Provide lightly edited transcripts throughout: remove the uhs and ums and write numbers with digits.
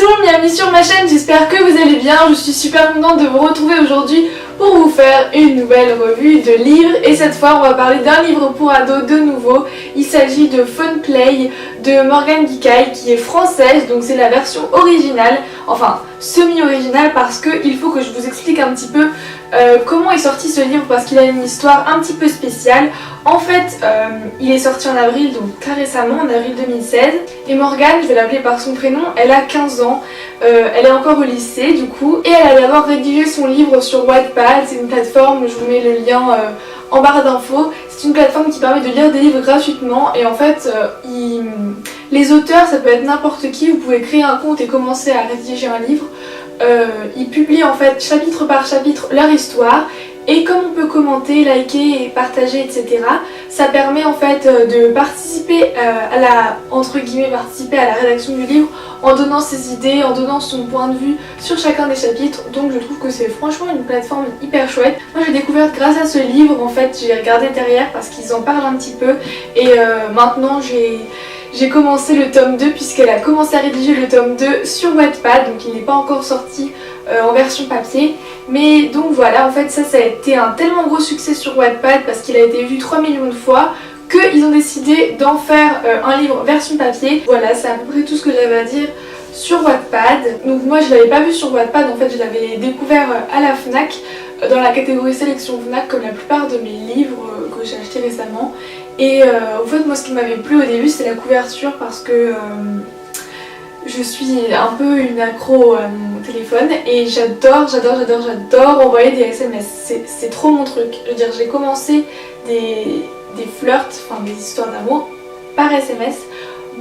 Bonjour, bienvenue sur ma chaîne, j'espère que vous allez bien. Je suis super contente de vous retrouver aujourd'hui pour vous faire une nouvelle revue de livres. Et cette fois, on va parler d'un livre pour ados de nouveau. Il s'agit de Fun Play de Morgane Guicaille qui est française, donc c'est la version originale, enfin semi-originale parce qu'il faut que je vous explique un petit peu comment est sorti ce livre parce qu'il a une histoire un petit peu spéciale. En fait, il est sorti en avril, donc très récemment, en avril 2016. Et Morgane, je vais l'appeler par son prénom, elle a 15 ans. Elle est encore au lycée du coup. Et elle a d'abord rédigé son livre sur Wattpad, c'est une plateforme, je vous mets le lien en barre d'infos. C'est une plateforme qui permet de lire des livres gratuitement. Et en fait, les auteurs, ça peut être n'importe qui, vous pouvez créer un compte et commencer à rédiger un livre. Ils publient en fait chapitre par chapitre leur histoire. Et comme on peut commenter, liker et partager, etc., ça permet en fait de participer à la, entre guillemets, participer à la rédaction du livre en donnant ses idées, en donnant son point de vue sur chacun des chapitres. Donc je trouve que c'est franchement une plateforme hyper chouette. Moi j'ai découvert grâce à ce livre, en fait j'ai regardé derrière parce qu'ils en parlent un petit peu. Et maintenant j'ai commencé le tome 2 puisqu'elle a commencé à rédiger le tome 2 sur Wattpad, donc il n'est pas encore sorti en version papier. Mais donc voilà, en fait ça a été un tellement gros succès sur Wattpad parce qu'il a été vu 3 millions de fois qu'ils ont décidé d'en faire un livre version papier. Voilà, c'est à peu près tout ce que j'avais à dire sur Wattpad. Donc moi je l'avais pas vu sur Wattpad, en fait je l'avais découvert à la FNAC dans la catégorie sélection FNAC comme la plupart de mes livres que j'ai achetés récemment. Et en fait moi ce qui m'avait plu au début c'est la couverture parce que je suis un peu une accro à mon téléphone et j'adore envoyer des SMS. C'est trop mon truc. Je veux dire, j'ai commencé des flirts, enfin des histoires d'amour par SMS.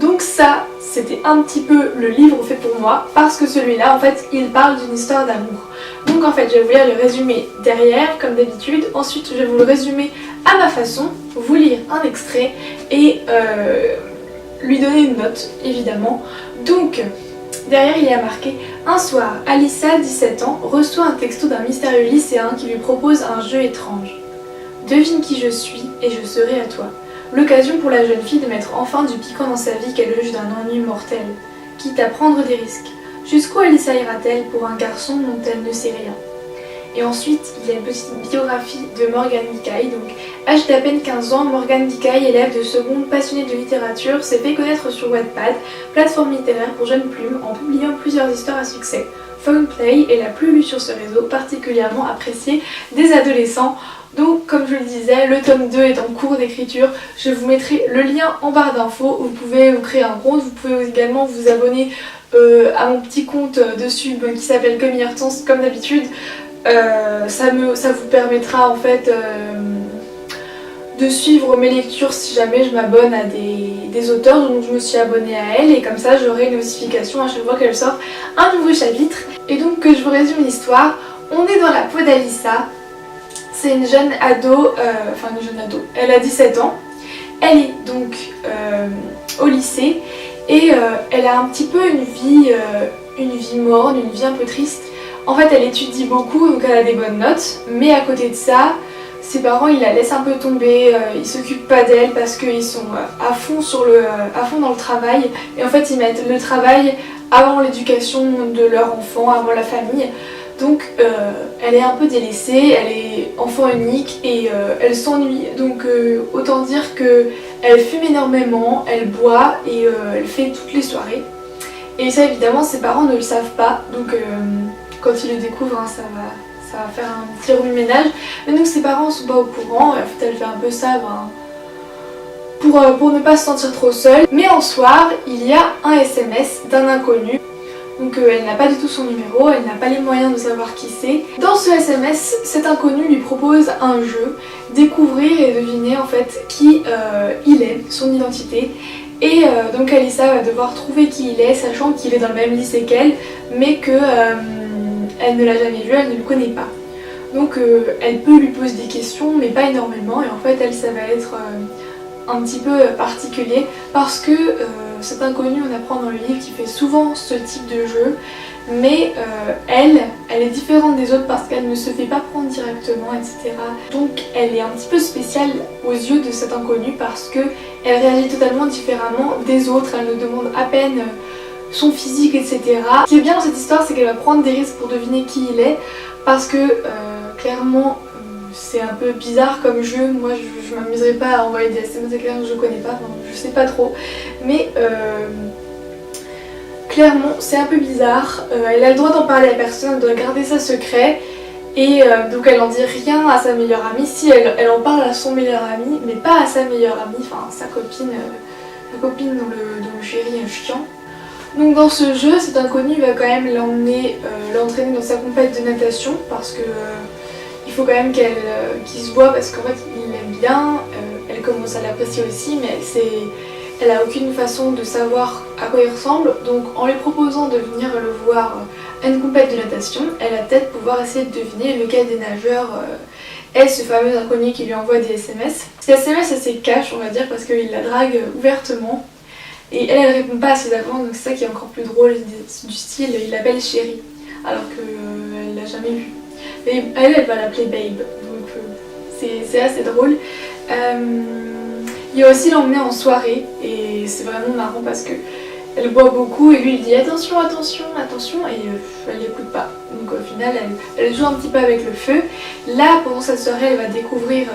Donc ça, c'était un petit peu le livre fait pour moi parce que celui-là, en fait, il parle d'une histoire d'amour. Donc en fait, je vais vous lire le résumé derrière, comme d'habitude. Ensuite, je vais vous le résumer à ma façon, vous lire un extrait et lui donner une note, évidemment. Donc, derrière il y a marqué « Un soir, Alissa, 17 ans, reçoit un texto d'un mystérieux lycéen qui lui propose un jeu étrange. Devine qui je suis et je serai à toi. L'occasion pour la jeune fille de mettre enfin du piquant dans sa vie qu'elle juge d'un ennui mortel, quitte à prendre des risques. Jusqu'où Alissa ira-t-elle pour un garçon dont elle ne sait rien ?» Et ensuite, il y a une petite biographie de Morgane Guicaille. Donc, âgée d'à peine 15 ans, Morgane Guicaille, élève de seconde passionnée de littérature, s'est fait connaître sur Wattpad, plateforme littéraire pour jeunes plumes, en publiant plusieurs histoires à succès. Fun Play est la plus lue sur ce réseau, particulièrement appréciée des adolescents. Donc, comme je le disais, le tome 2 est en cours d'écriture. Je vous mettrai le lien en barre d'infos. Vous pouvez vous créer un compte, vous pouvez également vous abonner à mon petit compte de sub qui s'appelle Comme Hirtens, comme d'habitude. Ça vous permettra en fait de suivre mes lectures si jamais je m'abonne à des auteurs dont je me suis abonnée à elle, et comme ça j'aurai une notification à chaque fois qu'elle sort un nouveau chapitre. Et donc que je vous résume l'histoire, on est dans la peau d'Alissa. C'est une jeune ado, elle a 17 ans, elle est donc au lycée et elle a un petit peu une vie morne, une vie un peu triste. En fait, elle étudie beaucoup, donc elle a des bonnes notes, mais à côté de ça, ses parents ils la laissent un peu tomber, ils s'occupent pas d'elle parce qu'ils sont à fond dans le travail, et en fait ils mettent le travail avant l'éducation de leur enfant, avant la famille. Donc elle est un peu délaissée, elle est enfant unique et elle s'ennuie, donc autant dire qu'elle fume énormément, elle boit et elle fait toutes les soirées. Et ça évidemment ses parents ne le savent pas, donc quand ils le découvrent, hein, ça va faire un petit remue-ménage. Mais donc ses parents sont pas au courant, et en fait elle fait un peu ça pour ne pas se sentir trop seule. Mais un soir, il y a un SMS d'un inconnu. Donc elle n'a pas du tout son numéro, elle n'a pas les moyens de savoir qui c'est. Dans ce SMS, cet inconnu lui propose un jeu, découvrir et deviner en fait qui il est, son identité. Et donc Alissa va devoir trouver qui il est, sachant qu'il est dans le même lycée qu'elle, mais que elle ne l'a jamais vu, elle ne le connaît pas. Donc elle peut lui poser des questions, mais pas énormément, et en fait elle, ça va être un petit peu particulier parce que cet inconnu, on apprend dans le livre qu'il fait souvent ce type de jeu, mais elle est différente des autres parce qu'elle ne se fait pas prendre directement, etc. Donc elle est un petit peu spéciale aux yeux de cet inconnu parce que elle réagit totalement différemment des autres, elle ne demande à peine son physique, etc. Ce qui est bien dans cette histoire, c'est qu'elle va prendre des risques pour deviner qui il est, parce que clairement c'est un peu bizarre comme jeu. Moi je m'amuserais pas à envoyer des SMS à quelqu'un que je connais pas, enfin, je sais pas trop, mais clairement c'est un peu bizarre. Elle a le droit d'en parler à personne, elle doit garder ça secret. Et donc elle en dit rien à sa meilleure amie. Si elle en parle à son meilleur ami, mais pas à sa meilleure amie, enfin sa copine dont le chéri est chiant. Donc dans ce jeu, cet inconnu va quand même l'entraîner dans sa compète de natation, parce que il faut quand même qu'il se voit, parce qu'en fait il l'aime bien, elle commence à l'apprécier aussi, mais elle a aucune façon de savoir à quoi il ressemble. Donc en lui proposant de venir le voir à une compète de natation, elle va peut-être pouvoir essayer de deviner lequel des nageurs est ce fameux inconnu qui lui envoie des SMS. Ces SMS c'est cash, on va dire, parce qu'il la drague ouvertement. Et elle répond pas assez d'avance, donc c'est ça qui est encore plus drôle, du style il l'appelle chérie, alors qu'elle l'a jamais vu. Mais elle va l'appeler babe, donc c'est assez drôle. Il va aussi l'emmener en soirée, et c'est vraiment marrant parce que elle boit beaucoup et lui il dit attention, attention, attention, et elle n'écoute pas. Donc au final elle joue un petit peu avec le feu. Là pendant cette soirée elle va découvrir...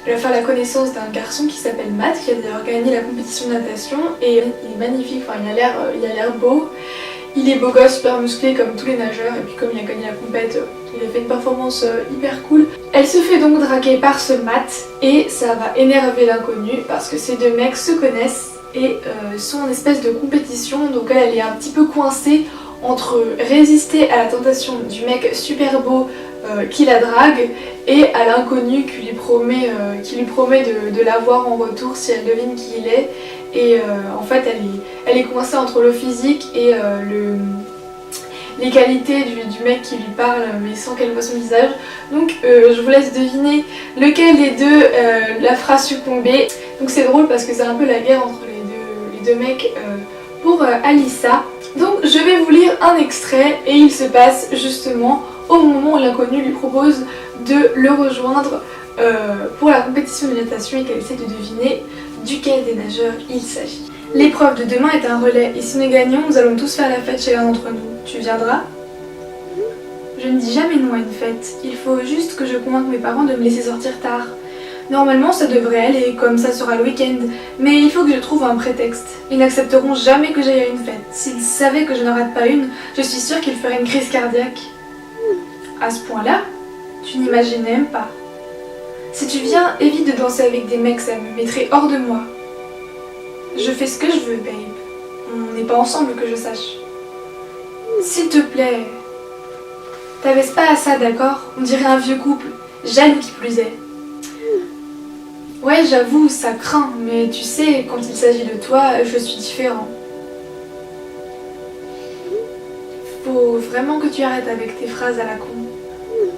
Elle va faire la connaissance d'un garçon qui s'appelle Matt, qui a d'ailleurs gagné la compétition de natation, et il est magnifique, enfin il a l'air beau. Il est beau gosse, super musclé comme tous les nageurs, et puis comme il a gagné la compète, il a fait une performance hyper cool. Elle se fait donc draguer par ce Matt, et ça va énerver l'inconnu parce que ces deux mecs se connaissent et sont en espèce de compétition. Donc elle est un petit peu coincée entre résister à la tentation du mec super beau qui la drague et à l'inconnu qui lui promet de l'avoir en retour si elle devine qui il est. Et en fait elle est coincée entre le physique et les qualités du mec qui lui parle, mais sans qu'elle voit son visage. Donc je vous laisse deviner lequel des deux la fera succomber. Donc c'est drôle parce que c'est un peu la guerre entre les deux mecs pour Alyssa. Donc je vais vous lire un extrait, et il se passe justement au moment où l'inconnu lui propose de le rejoindre pour la compétition de natation, et qu'elle essaie de deviner duquel des nageurs il s'agit. L'épreuve de demain est un relais, et si nous gagnons, nous allons tous faire la fête chez l'un d'entre nous. Tu viendras ? Je ne dis jamais non à une fête. Il faut juste que je convainque mes parents de me laisser sortir tard. Normalement ça devrait aller, comme ça sera le week-end, mais il faut que je trouve un prétexte. Ils n'accepteront jamais que j'aille à une fête. S'ils savaient que je n'en rate pas une, je suis sûre qu'ils feraient une crise cardiaque. À ce point-là, tu n'imagines même pas. Si tu viens, évite de danser avec des mecs, ça me mettrait hors de moi. Je fais ce que je veux, babe. On n'est pas ensemble que je sache. S'il te plaît, t'abaisse pas à ça, d'accord? On dirait un vieux couple, jaloux qui plus est. Ouais, j'avoue, ça craint, mais tu sais, quand il s'agit de toi, je suis différent. Faut vraiment que tu arrêtes avec tes phrases à la con.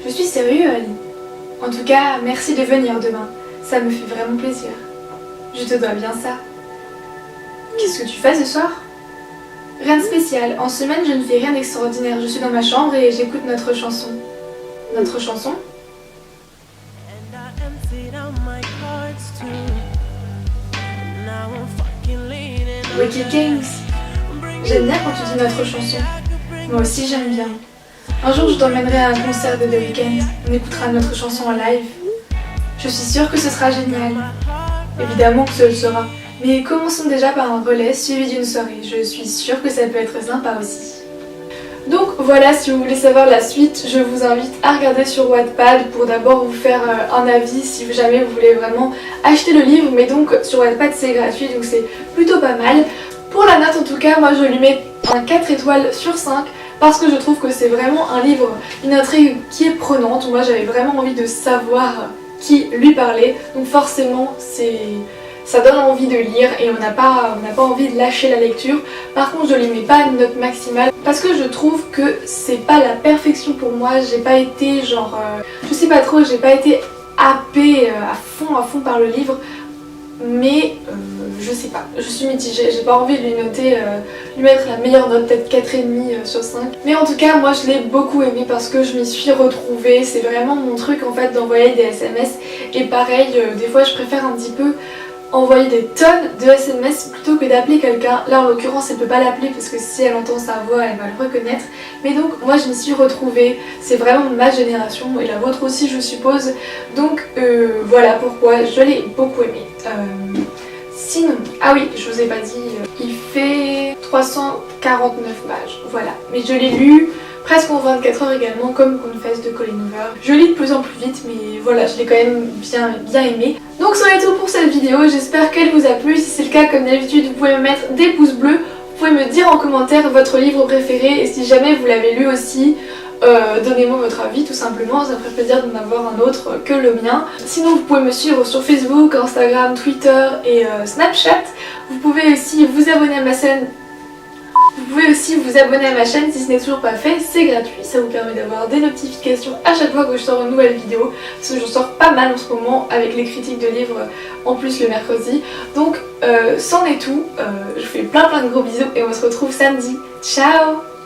Je suis sérieux, Ali. En tout cas, merci de venir demain. Ça me fait vraiment plaisir. Je te dois bien ça. Qu'est-ce que tu fais ce soir? Rien de spécial. En semaine, je ne fais rien d'extraordinaire. Je suis dans ma chambre et j'écoute notre chanson. Notre chanson? Wicked Games. J'aime bien quand tu dis notre chanson. Moi aussi j'aime bien. Un jour je t'emmènerai à un concert de The Weeknd. On écoutera notre chanson en live. Je suis sûre que ce sera génial. Évidemment que ce le sera. Mais commençons déjà par un relais suivi d'une soirée. Je suis sûre que ça peut être sympa aussi. Donc voilà, si vous voulez savoir la suite, je vous invite à regarder sur Wattpad pour d'abord vous faire un avis si jamais vous voulez vraiment acheter le livre. Mais donc sur Wattpad c'est gratuit, donc c'est plutôt pas mal. Pour la note en tout cas, moi je lui mets un 4 étoiles sur 5 parce que je trouve que c'est vraiment un livre, une intrigue qui est prenante. Moi j'avais vraiment envie de savoir qui lui parlait, donc forcément ça donne envie de lire et on n'a pas envie de lâcher la lecture. Par contre je lui mets pas une note maximale parce que je trouve que c'est pas la perfection pour moi. J'ai pas été genre, je sais pas trop, j'ai pas été happée à fond par le livre. Mais je sais pas, je suis mitigée, j'ai pas envie de lui mettre la meilleure note, peut-être 4,5 sur 5. Mais en tout cas moi je l'ai beaucoup aimé parce que je m'y suis retrouvée, c'est vraiment mon truc en fait d'envoyer des SMS. Et pareil, des fois je préfère un petit peu envoyer des tonnes de SMS plutôt que d'appeler quelqu'un. Là en l'occurrence elle peut pas l'appeler parce que si elle entend sa voix elle va le reconnaître. Mais donc moi je m'y suis retrouvée, c'est vraiment ma génération et la vôtre aussi je suppose. Donc voilà pourquoi je l'ai beaucoup aimé. Sinon, ah oui, je vous ai pas dit, il fait 349 pages, voilà. Mais je l'ai lu presque en 24 heures également, comme Confess de Colleen Hoover. Je lis de plus en plus vite, mais voilà, je l'ai quand même bien aimé. Donc ça va être tout pour cette vidéo, j'espère qu'elle vous a plu. Si c'est le cas, comme d'habitude, vous pouvez me mettre des pouces bleus. Vous pouvez me dire en commentaire votre livre préféré et si jamais vous l'avez lu aussi, donnez-moi votre avis tout simplement, ça me ferait plaisir d'en avoir un autre que le mien. Sinon vous pouvez me suivre sur Facebook, Instagram, Twitter et Snapchat. Vous pouvez aussi vous abonner à ma chaîne. Si ce n'est toujours pas fait, c'est gratuit, ça vous permet d'avoir des notifications à chaque fois que je sors une nouvelle vidéo, parce que j'en sors pas mal en ce moment avec les critiques de livres en plus le mercredi. Donc c'en est tout, je vous fais plein de gros bisous et on se retrouve samedi. Ciao!